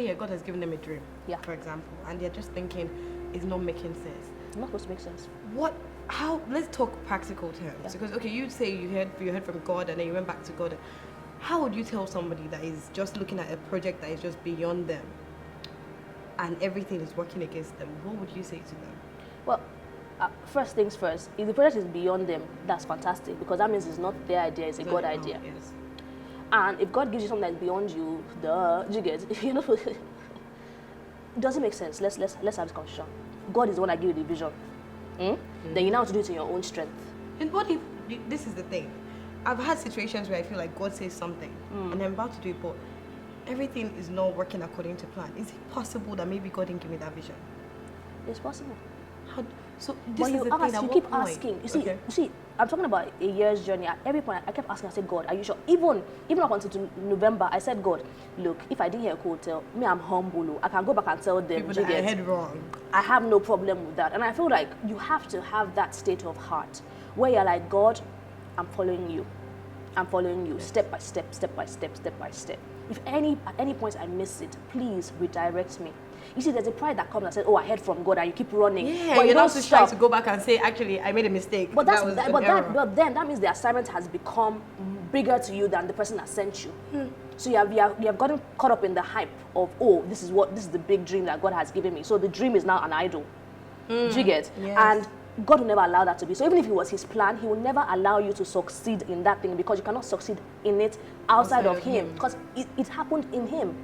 here, God has given them a dream, Yeah. for example, and they're just thinking it's not making sense. It's not supposed to make sense. How, let's talk practical terms. Yeah. Because, okay, you say you heard from God and then you went back to God. How would you tell somebody that is just looking at a project that is just beyond them and everything is working against them? What would you say to them? Well, first things first, if the project is beyond them, that's fantastic, because that means it's not their idea, it's a God idea. Yes. And if God gives you something that's beyond you, you get, you know, it doesn't make sense. Let's have this conversation. God is the one that gives you the vision. Then you now have to do it in your own strength. And what if, this is the thing, I've had situations where I feel like God says something and I'm about to do it, but everything is not working according to plan. Is it possible that maybe God didn't give me that vision? It's possible. So this But is you the thing. ask, At you what keep point? asking. You see, Okay. I'm talking about a year's journey. At every point, I kept asking. I said, God, are you sure? Even up until November, I said, God, look, if I didn't hear a cold tell, me, I'm humble. I can go back and tell them. People that I heard wrong. I have no problem with that. And I feel like you have to have that state of heart where you're like, God, I'm following you. I'm following you step by step, step by step, step by step. If at any point I miss it, please redirect me. You see, there's a pride that comes and says, oh, I heard from God, and you keep running. Yeah, but you're don't not just trying to go back and say, actually, I made a mistake. But that was an error. but then that means the assignment has become bigger to you than the person that sent you. So you have gotten caught up in the hype of, oh, this is the big dream that God has given me. So the dream is now an idol. Do you get? Yes. And God will never allow that to be. So even if it was his plan, he will never allow you to succeed in that thing, because you cannot succeed in it outside of him, because it happened in him.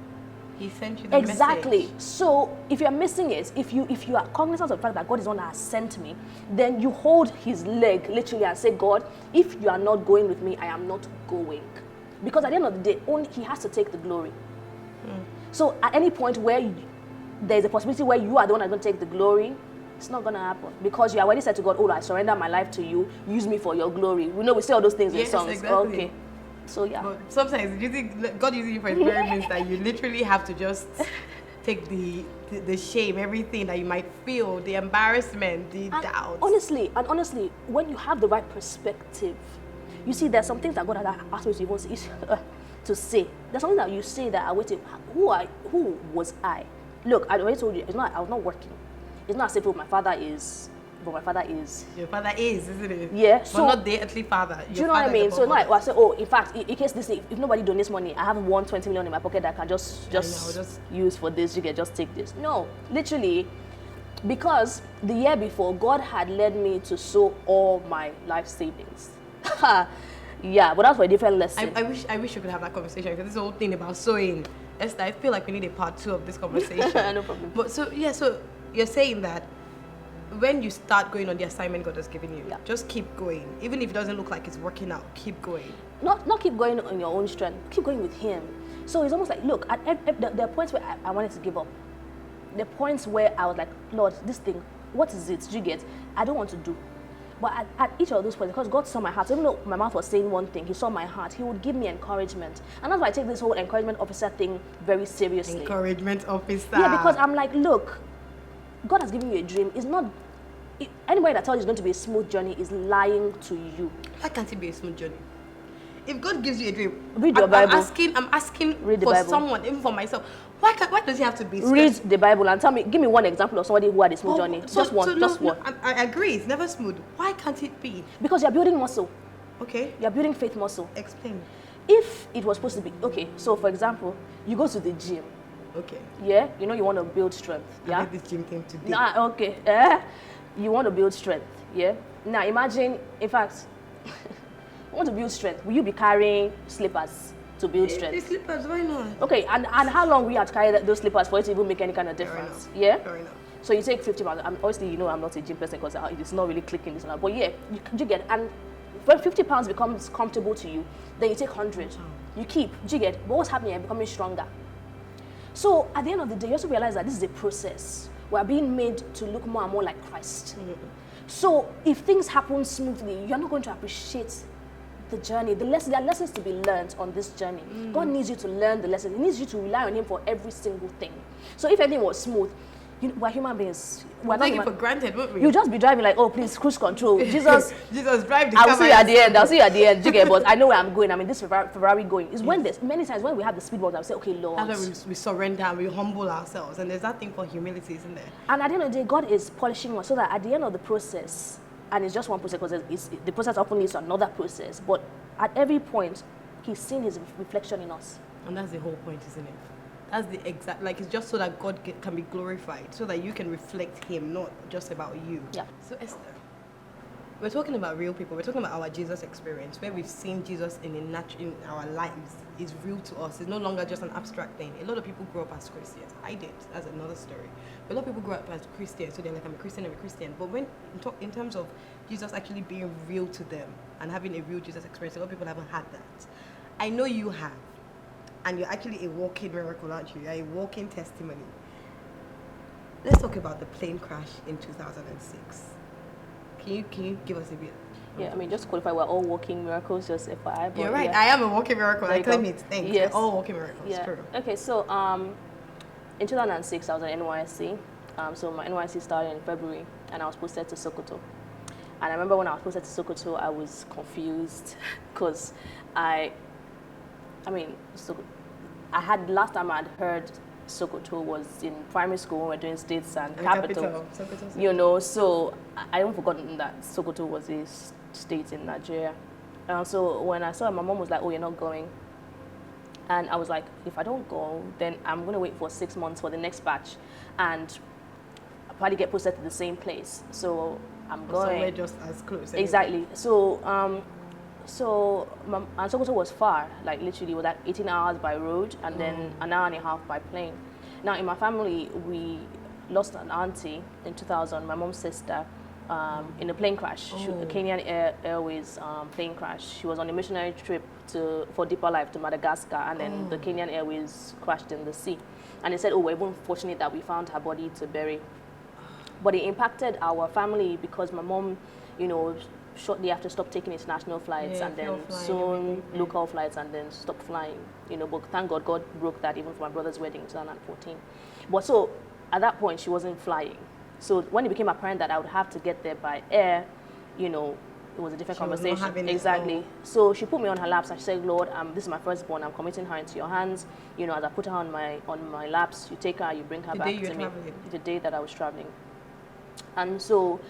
He sent you the Exactly. message. So if you're missing it, if you are cognizant of the fact that God is the one that has sent me, then you hold his leg literally and say, God, if you are not going with me, I am not going. Because at the end of the day, only he has to take the glory. So at any point where there's a possibility where you are the one that's going to take the glory, it's not going to happen, because you already said to God, oh, I surrender my life to you, use me for your glory. We know we say all those things in songs. Exactly. Okay. So yeah. But sometimes God using you for his glory means that you literally have to just take the shame, everything that you might feel, the embarrassment, the doubt. Honestly, when you have the right perspective, you see, there's some things that God has asked me to even to say. There's something that you say that I waited. Who was I? Look, I already told you. I was not working. It's not as if my father is. But my father is. Your father is, isn't it? Yeah. But So not the earthly father. Do you know what I mean? So I say, oh, in fact, in case if nobody donates money, I have 120 million in my pocket that I can just use for this. You can just take this. No, literally, because the year before, God had led me to sow all my life savings. Yeah, but that's for a different lesson. I wish we could have that conversation, because this whole thing about sowing, Esther, I feel like we need a part 2 of this conversation. No problem. But so you're saying that when you start going on the assignment God has given you, just keep going. Even if it doesn't look like it's working out, keep going. Not keep going on your own strength. Keep going with him. So it's almost like, look, there are points where I wanted to give up. There are points where I was like, Lord, this thing, what is it? Do you get? I don't want to do. But at each of those points, because God saw my heart, so even though my mouth was saying one thing, he saw my heart, he would give me encouragement. And that's why I take this whole encouragement officer thing very seriously. Encouragement officer. Yeah, because I'm like, look, God has given you a dream. It's not, anybody that tells you it's going to be a smooth journey is lying to you. Why can't it be a smooth journey? If God gives you a dream, read your Bible. I'm asking read the for Bible. someone, even for myself. Why does it have to be smooth? Read the Bible and give me one example of somebody who had a smooth journey. Just one. I agree, it's never smooth. Why can't it be? Because you're building muscle. Okay. You're building faith muscle. Explain. If it was supposed to be, okay, so for example, you go to the gym. Okay. Yeah, you know you want to build strength. Yeah. I did this gym thing today. Nah, okay. You want to build strength. Yeah. Now imagine, in fact, you want to build strength. Will you be carrying slippers to build strength? The slippers, why not? Okay, and how long will you have to carry those slippers for it to even make any kind of difference? Yeah. Fair enough. So you take 50 pounds. Obviously, you know I'm not a gym person because it's not really clicking this and that. But yeah, you get, and when 50 pounds becomes comfortable to you, then you take 100. You keep. Do you get? But what's happening? You're becoming stronger. So at the end of the day, you also realize that this is a process. We are being made to look more and more like Christ. So if things happen smoothly, you're not going to appreciate the journey. There are lessons to be learned on this journey. God needs you to learn the lessons. He needs you to rely on him for every single thing. So if everything was smooth, we're human beings. We're We'll not take it human. for granted, won't we? You just be driving like, oh, please, cruise control. Jesus, Jesus, drive the I'll car see you by at the end. I'll yourself. see you at the end. You get, but I know where I'm going. I mean, this Ferrari going. Is when there's many times when we have the speed bumps, I'll say, okay, Lord. That's when we surrender and we humble ourselves. And there's that thing for humility, isn't there? And at the end of the day, God is polishing us so that at the end of the process, and it's just one process because the process often leads to another process, but at every point, He's seeing His reflection in us. And that's the whole point, isn't it? That's the exact, like, it's just so that God can be glorified, so that you can reflect Him, not just about you. Yeah. So Esther, we're talking about real people. We're talking about our Jesus experience, where we've seen Jesus in our lives. It's real to us. It's no longer just an abstract thing. A lot of people grew up as Christians. I did. That's another story. But a lot of people grew up as Christians, so they're like, I'm a Christian, I'm a Christian. But when in terms of Jesus actually being real to them and having a real Jesus experience, a lot of people haven't had that. I know you have. And you're actually a walking miracle, aren't you? You're a walking testimony. Let's talk about the plane crash in 2006. Can you give us a bit? Yeah, I mean, just to qualify, we're all walking miracles, just FYI. You're right. Yeah. I am a walking miracle. There I you claim go. it. Thanks. Yes. We're all walking miracles. Yeah. True. Okay, so in 2006, I was at NYC. So my NYC started in February, and I was posted to Sokoto. And I remember when I was posted to Sokoto, I was confused because I had last time I'd heard Sokoto was in primary school when we were doing states and capital. Sokoto. You know, so I haven't forgotten that Sokoto was a state in Nigeria. So when I saw it, my mom was like, oh, you're not going. And I was like, if I don't go, then I'm going to wait for 6 months for the next batch. And I'll probably get posted to the same place. So I'm going. Somewhere just as close. Exactly. So, and Sokoto was far, like literally it was like 18 hours by road and then an hour and a half by plane. Now in my family, we lost an auntie in 2000, my mom's sister, in a plane crash, a Kenyan Airways plane crash. She was on a missionary trip for deeper life to Madagascar, and then the Kenyan Airways crashed in the sea. And they said, oh, we're even fortunate that we found her body to bury. But it impacted our family because my mom, you know, shortly after stopped taking international flights and then soon local flights and then stopped flying, you know, but thank God, God broke that even for my brother's wedding in 2014. But so at that point she wasn't flying. So when it became apparent that I would have to get there by air, you know, it was a different conversation. Exactly. So she put me on her laps and she said, Lord, this is my firstborn, I'm committing her into your hands. You know, as I put her on my laps, you take her, you bring her back to me. The day that I was traveling. And so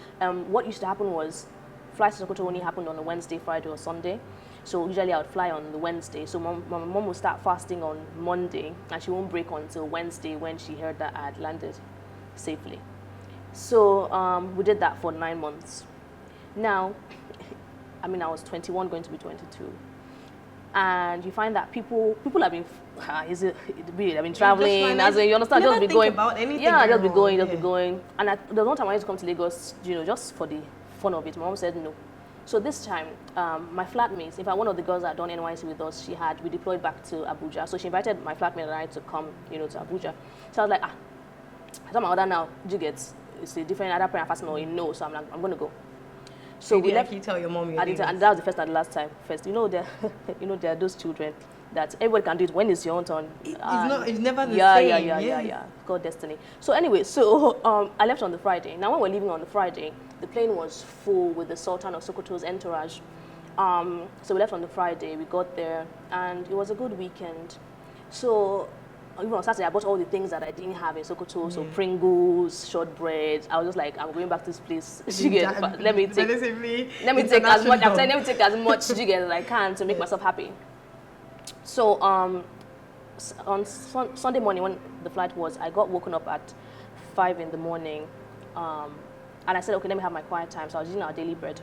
what used to happen was flights to Sokoto only happened on a Wednesday, Friday, or Sunday. So usually I would fly on the Wednesday. So my mom would start fasting on Monday, and she won't break until Wednesday when she heard that I had landed safely. So we did that for 9 months. Now, I mean, I was 21, going to be 22. And you find that people have been, I've been traveling, as in, you understand, just be going. About anything just be going. And there was one time I used to come to Lagos, you know, just for the fun of it. My mom said no. So this time, my flatmates, in fact, one of the girls that had done NYC with us, we deployed back to Abuja. So she invited my flatmate and I to come, you know, to Abuja. So I was like, I told my mother now, it's a different other parent fasting or a no, so I'm like, I'm going to go. So we left. You tell your mom and that was the first and the last time. First, you know, there are those children that everybody can do it when it's your own turn. It's never the same. Yeah. God destiny. So anyway, I left on the Friday. Now when we're leaving on the Friday, the plane was full with the Sultan of Sokoto's entourage. So we left on the Friday. We got there, and it was a good weekend. So even on Saturday, I bought all the things that I didn't have in Sokoto. So Pringles, shortbread. I was just like, I'm going back to this place. Let me take as much. I'm saying, let me take as much as I can to make myself happy. So on Sunday morning when the flight was, I got woken up at 5 in the morning, and I said, okay, let me have my quiet time. So I was using our daily bread.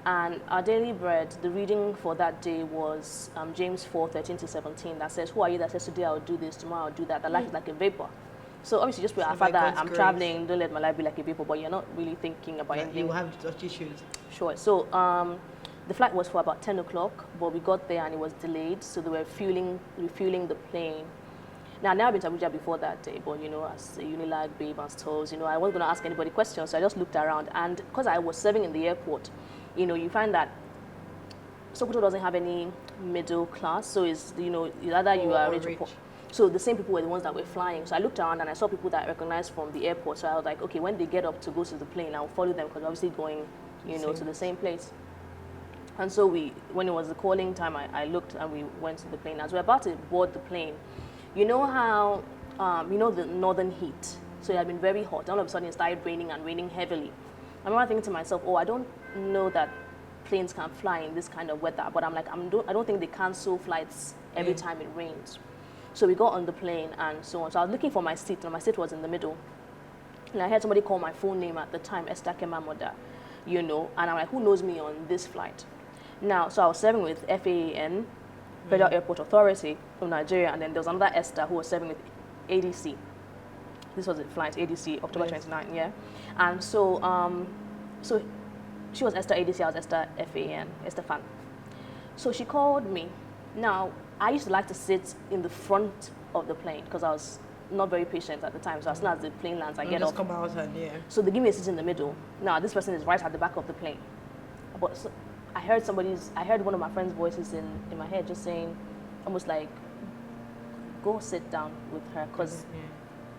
And our daily bread, the reading for that day was James 4:13-17, that says, who are you that says today I'll do this, tomorrow I'll do that? That life is like a vapor. So obviously just pray, our Father, I'm traveling, don't let my life be like a vapor, but you're not really thinking about anything. You will have such issues. Sure. So the flight was for about 10 o'clock, but we got there and it was delayed, so they were refueling the plane. Now, I've never been to Abuja before that day, but, you know, as a Unilag babe and stores, you know, I wasn't going to ask anybody questions, so I just looked around. And because I was serving in the airport, you know, you find that Sokoto doesn't have any middle class, so it's, you know, either you are rich or poor. So the same people were the ones that were flying. So I looked around and I saw people that I recognized from the airport. So I was like, okay, when they get up to go to the plane, I'll follow them because obviously going, to the same place. And so when it was the calling time, I looked and we went to the plane. As we were about to board the plane, you know how, the northern heat. So it had been very hot. All of a sudden it started raining and raining heavily. I remember thinking to myself, oh, I don't know that planes can fly in this kind of weather. But I'm like, I don't think they cancel flights every time it rains. So we got on the plane and so on. So I was looking for my seat, and my seat was in the middle. And I heard somebody call my full name at the time, Esther Kemamoda, and I'm like, who knows me on this flight? Now, so I was serving with FAAN, Federal Airport Authority of Nigeria, and then there was another Esther who was serving with ADC. This was a flight, ADC, October 29, yeah? And so, so she was Esther ADC, I was Esther FAAN, Esther Fan. So she called me. Now, I used to like to sit in the front of the plane because I was not very patient at the time. So as soon as the plane lands, I get off. Come out and So they give me a seat in the middle. Now, this person is right at the back of the plane. But so, I heard one of my friend's voices in my head just saying, almost like, go sit down with her because,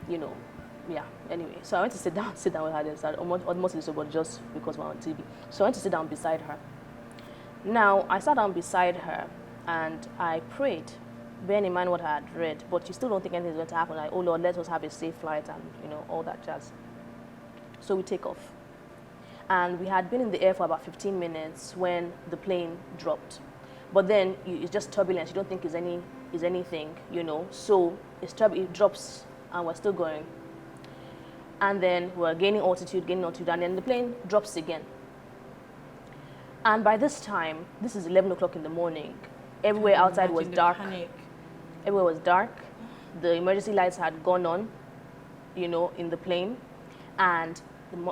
anyway. So I went to sit down with her. Then started almost but just because we're on TV. So I went to sit down beside her. Now, I sat down beside her and I prayed, bearing in mind what I had read, but you still don't think anything's going to happen. Like, oh Lord, let us have a safe flight and, all that jazz. So we take off. And we had been in the air for about 15 minutes when the plane dropped. But then it's just turbulence. You don't think it's anything, So it drops and we're still going. And then we're gaining altitude, and then the plane drops again. And by this time, this is 11 o'clock in the morning. Everywhere outside was dark. Everywhere was dark. The emergency lights had gone on, in the plane. And,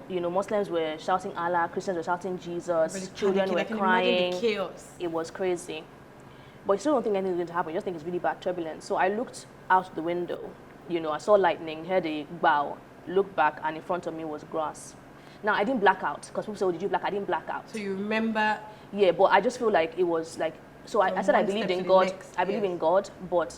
Muslims were shouting Allah, Christians were shouting Jesus, children were crying. The chaos. It was crazy. But you still don't think anything's going to happen. You just think it's really bad turbulence. So I looked out the window. I saw lightning, heard a bow, looked back, and in front of me was grass. Now, I didn't black out because people say, oh, did you black? I didn't black out. So you remember? Yeah, but I just feel like it was like, so I said I believed in God. I believe in God, but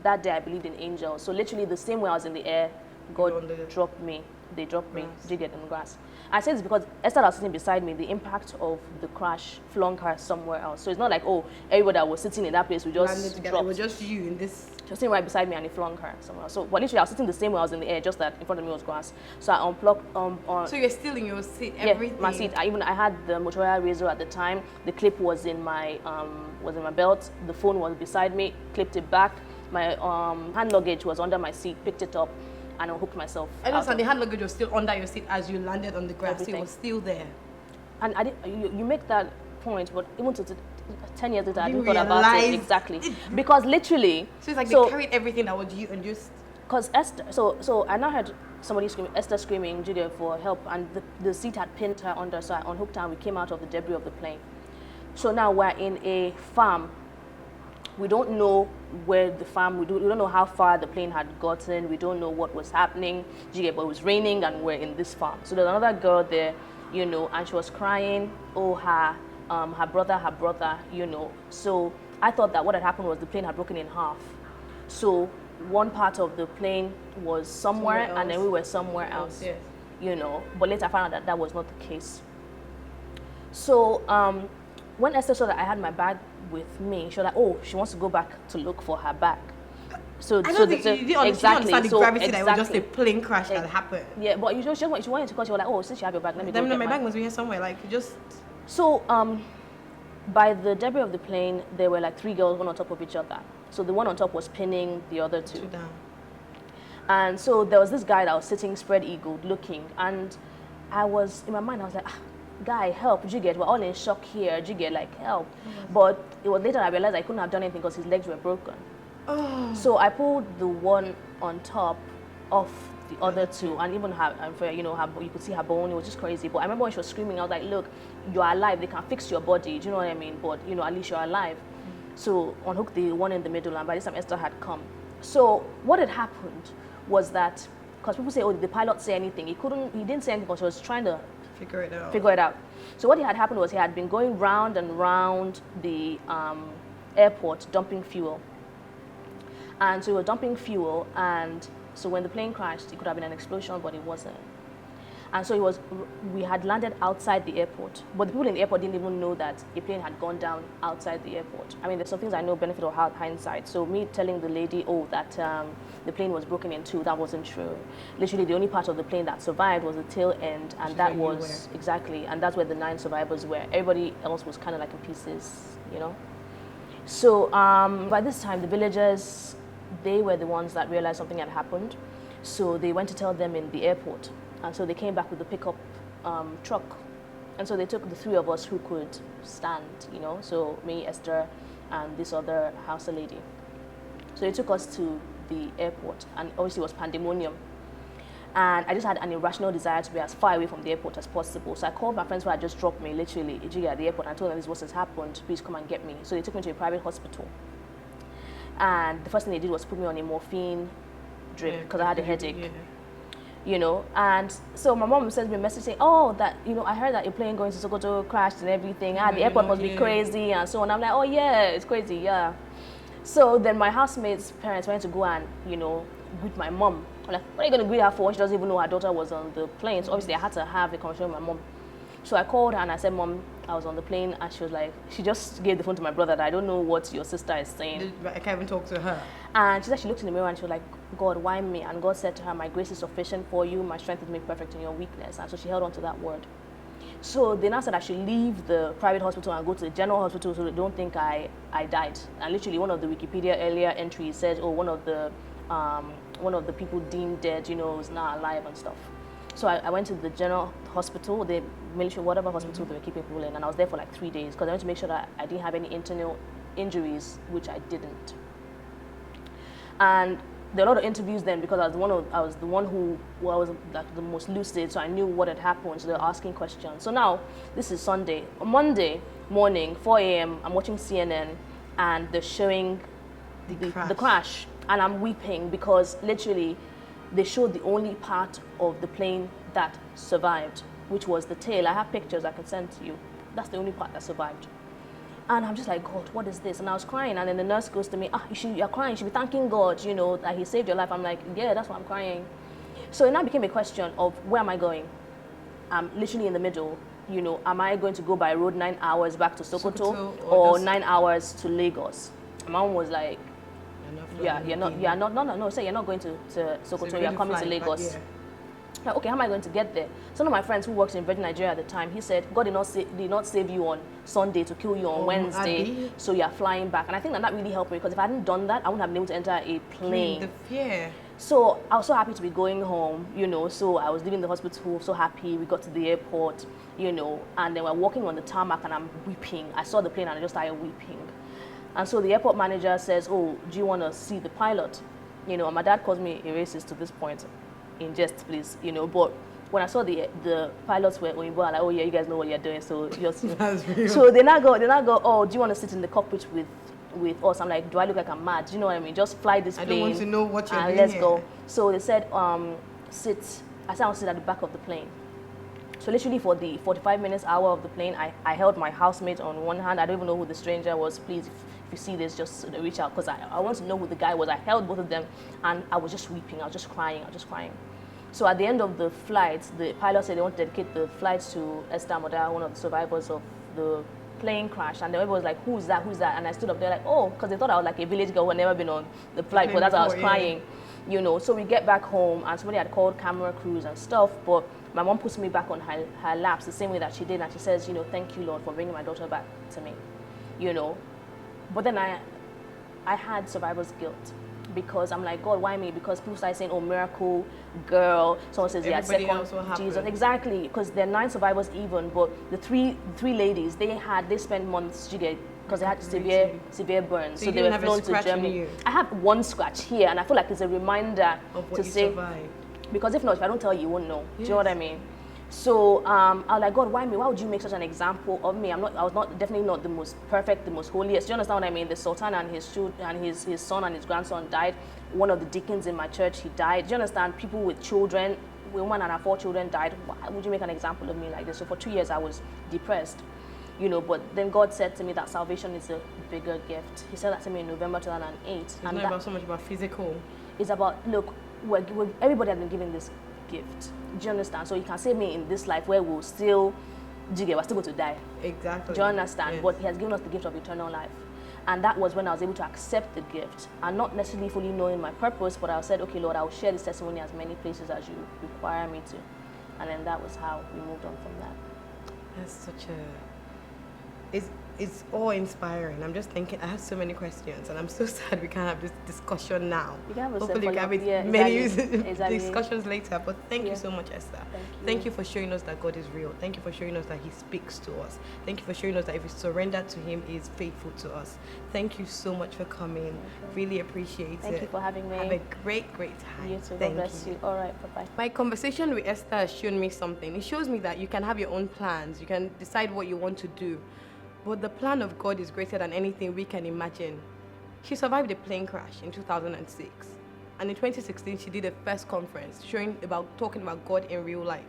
that day I believed in angels. So literally the same way I was in the air, God dropped me. They dropped me, jiggered in the grass. I say this because Esther was sitting beside me. The impact of the crash flung her somewhere else. So it's not like, oh, everybody that was sitting in that place, we just dropped. It was just you in this. Just sitting right beside me and it flung her somewhere else. So, but literally I was sitting the same way I was in the air, just that in front of me was grass. So I unplugged. So you're still in your seat, everything? Yeah, my seat. I had the Motorola Razr at the time. The clip was in my belt. The phone was beside me. Clipped it back. My hand luggage was under my seat. Picked it up. And I hooked myself. And also, the hand luggage was still under your seat as you landed on the grass. So it was still there. And I didn't. You make that point, but even to 10 years later, I didn't thought about it exactly because literally. So it's like they carried everything that was you and just. Because Esther, so I now heard somebody screaming, Esther screaming, Julia, for help, and the seat had pinned her under. So I unhooked her, and we came out of the debris of the plane. So now we're in a farm. We don't know where the farm, we don't know how far the plane had gotten. We don't know what was happening. But it was raining and we're in this farm. So there's another girl there, and she was crying, oh, her brother, So I thought that what had happened was the plane had broken in half. So one part of the plane was somewhere and then we were somewhere else, But later I found out that was not the case. So when Esther saw that I had my bag with me, she was like, oh, she wants to go back to look for her bag. So I don't think you didn't understand the gravity that it was just a plane crash that happened. Yeah, but she wanted to call. She was like, oh, since you have your bag, let me go get my bag must be here somewhere. Like just. So by the debris of the plane, there were like 3 girls, one on top of each other. So the one on top was pinning the other 2 down. And so there was this guy that was sitting spread-eagled, looking, and I was in my mind. I was like, guy, help, we're all in shock here, like, help. But it was later I realized I couldn't have done anything because his legs were broken. Oh. So I pulled the one on top off the other 2, and even you could see her bone. It was just crazy. But I remember when she was screaming, I was like, look, you're alive, they can fix your body, do you know what I mean? But at least you're alive. So unhooked the one in the middle, and by this time Esther had come. So what had happened was that, because people say, oh, did the pilot say anything? He didn't say anything because he was trying to figure it out. So what had happened was he had been going round and round the airport dumping fuel. And so we were dumping fuel, and so when the plane crashed, it could have been an explosion, but it wasn't. And so we had landed outside the airport, but the people in the airport didn't even know that a plane had gone down outside the airport. I mean, there's some things I know, benefit of hindsight. So me telling the lady, oh, that the plane was broken in two, that wasn't true. Literally, the only part of the plane that survived was the tail end, and that was, exactly, and that's where the 9 survivors were. Everybody else was kind of like in pieces, you know? So by this time, the villagers, they were the ones that realized something had happened. So they went to tell them in the airport. And so they came back with the pickup truck. And so they took the 3 of us who could stand, you know, so me, Esther, and this other Hausa lady. So they took us to the airport, and obviously it was pandemonium. And I just had an irrational desire to be as far away from the airport as possible. So I called my friends who had just dropped me, literally, at the airport, and I told them this is what has happened, please come and get me. So they took me to a private hospital. And the first thing they did was put me on a morphine drip because I had a headache. Yeah. You know, and so my mom sends me a message saying, oh, that, you know, I heard that your plane going to Sokoto crashed and everything. The airport must be crazy and so on. I'm like, oh yeah, it's crazy, yeah. So then my housemate's parents went to go and, you know, greet my mom. I'm like, what are you going to greet her for when she doesn't even know her daughter was on the plane? So obviously I had to have a conversation with my mom. So I called her and I said, Mom, I was on the plane, and she was like, she just gave the phone to my brother that I don't know what your sister is saying. I can't even talk to her. And she said she looked in the mirror and she was like, God, why me? And God said to her, my grace is sufficient for you, my strength is made perfect in your weakness. And so she held on to that word. So they now said I should leave the private hospital and go to the general hospital so they don't think I died. And literally one of the Wikipedia earlier entries said, oh, one of the people deemed dead, you know, is now alive and stuff. So I went to the general hospital, the military, whatever hospital they were keeping people in, and I was there for like 3 days because I wanted to make sure that I didn't have any internal injuries, which I didn't. And there were a lot of interviews then because I was the one who was like the most lucid, so I knew what had happened. So they were asking questions. So now this is Sunday. On Monday morning, 4 a.m., I'm watching CNN, and they're showing the crash, and I'm weeping because literally they showed the only part of the plane that survived, which was the tail. I have pictures I can send to you. That's the only part that survived. And I'm just like, God, what is this? And I was crying, and then the nurse goes to me, you're crying, you should be thanking God, you know, that he saved your life. I'm like, yeah, that's why I'm crying. So it now became a question of where am I going? I'm literally in the middle, you know, am I going to go by road 9 hours back to Sokoto or 9 hours to Lagos? My mom was like, you're not, say you're not going to Sokoto, so you're coming to Lagos. Yeah. Like, okay, how am I going to get there? Some of my friends who worked in Virgin Nigeria at the time, he said, God did not save you on Sunday to kill you on Wednesday, so you're flying back. And I think that really helped me because if I hadn't done that, I wouldn't have been able to enter a plane. The fear. So I was so happy to be going home, you know, so I was leaving the hospital, so happy. We got to the airport, you know, and then we're walking on the tarmac and I'm weeping. I saw the plane and I just started weeping. And so the airport manager says, oh, do you want to see the pilot? You know, and my dad calls me a racist to this point, in jest, please, you know, but when I saw the pilots were Oyinbo, I'm like, oh yeah, you guys know what you're doing, so just... So they now go, oh, do you want to sit in the cockpit with us? I'm like, do I look like I'm mad? Do you know what I mean? Just fly this plane. I don't want to know what you're doing let's here. Go. So they said, sit. I said, I'll sit at the back of the plane. So literally for the 45 minutes, hour of the plane, I held my housemate on one hand. I don't even know who the stranger was. Please, if you see this, just reach out because I want to know who the guy was. I held both of them and I was just weeping. I was just crying. So at the end of the flight, the pilot said they want to dedicate the flight to Esther, one of the survivors of the plane crash. And everybody was like, who's that? And I stood up there like, oh, because they thought I was like a village girl who had never been on the flight, but that's why I was crying. You know, so we get back home and somebody had called camera crews and stuff, but my mom puts me back on her laps the same way that she did, and she says, you know, thank you, Lord, for bringing my daughter back to me, you know. But then I had survivor's guilt because I'm like, God, why me? Because people started saying, oh, miracle girl. Someone says, yeah, second Jesus. Exactly, because there are 9 survivors even, but the three ladies, they spent months, because they had severe burns. So they were flown to Germany. I have one scratch here, and I feel like it's a reminder to say, survived. Because if not, if I don't tell you, you won't know. Yes. Do you know what I mean? So I was like, God, why me? Why would you make such an example of me? I was definitely not the most perfect, the most holiest. Do you understand what I mean? The Sultan and his son and his grandson died. One of the deacons in my church, he died. Do you understand? People with children, women and her 4 children died. Why would you make an example of me like this? So for 2 years, I was depressed. But then God said to me that salvation is a bigger gift. He said that to me in November 2008. It's not about so much about physical. It's about, look, everybody has been given this gift. Do you understand? So you can save me in this life where we're still going to die. Exactly. Do you understand? Yes. But he has given us the gift of eternal life. And that was when I was able to accept the gift and not necessarily fully knowing my purpose, but I said, okay, Lord, I will share this testimony as many places as you require me to. And then that was how we moved on from that. That's such a... It's awe-inspiring. I'm just thinking, I have so many questions, and I'm so sad we can't have this discussion now. You can have a Hopefully we can have many discussions later. But thank you so much, Esther. Thank you for showing us that God is real. Thank you for showing us that He speaks to us. Thank you for showing us that if we surrender to Him, He is faithful to us. Thank you so much for coming. Really appreciate it. Thank you for having me. Have a great time. You too. God bless you. All right. Bye-bye. My conversation with Esther has shown me something. It shows me that you can have your own plans. You can decide what you want to do. But the plan of God is greater than anything we can imagine. She survived a plane crash in 2006. And in 2016, she did a first conference talking about God in real life.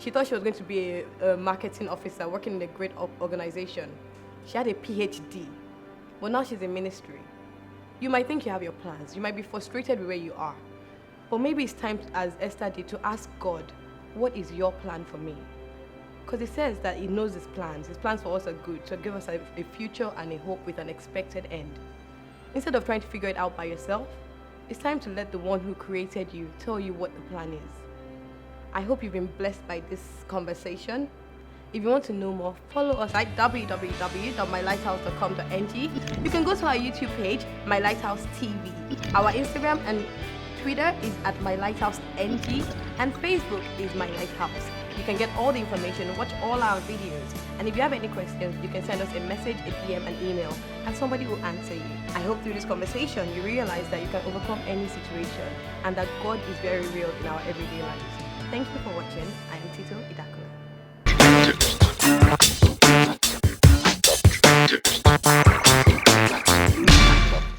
She thought she was going to be a marketing officer working in a great organization. She had a PhD. But now she's in ministry. You might think you have your plans. You might be frustrated with where you are. But maybe it's time, as Esther did, to ask God, what is your plan for me? Because He says that He knows His plans. His plans for us are good, to give us a future and a hope with an expected end. Instead of trying to figure it out by yourself, it's time to let the one who created you tell you what the plan is. I hope you've been blessed by this conversation. If you want to know more, follow us at www.mylighthouse.com.ng. You can go to our YouTube page, My Lighthouse TV. Our Instagram and Twitter is at My Lighthouse NG, and Facebook is My Lighthouse. You can get all the information, watch all our videos, and if you have any questions, you can send us a message, a DM, an email, and somebody will answer you. I hope through this conversation you realize that you can overcome any situation and that God is very real in our everyday lives. Thank you for watching. I am Tito Idakula.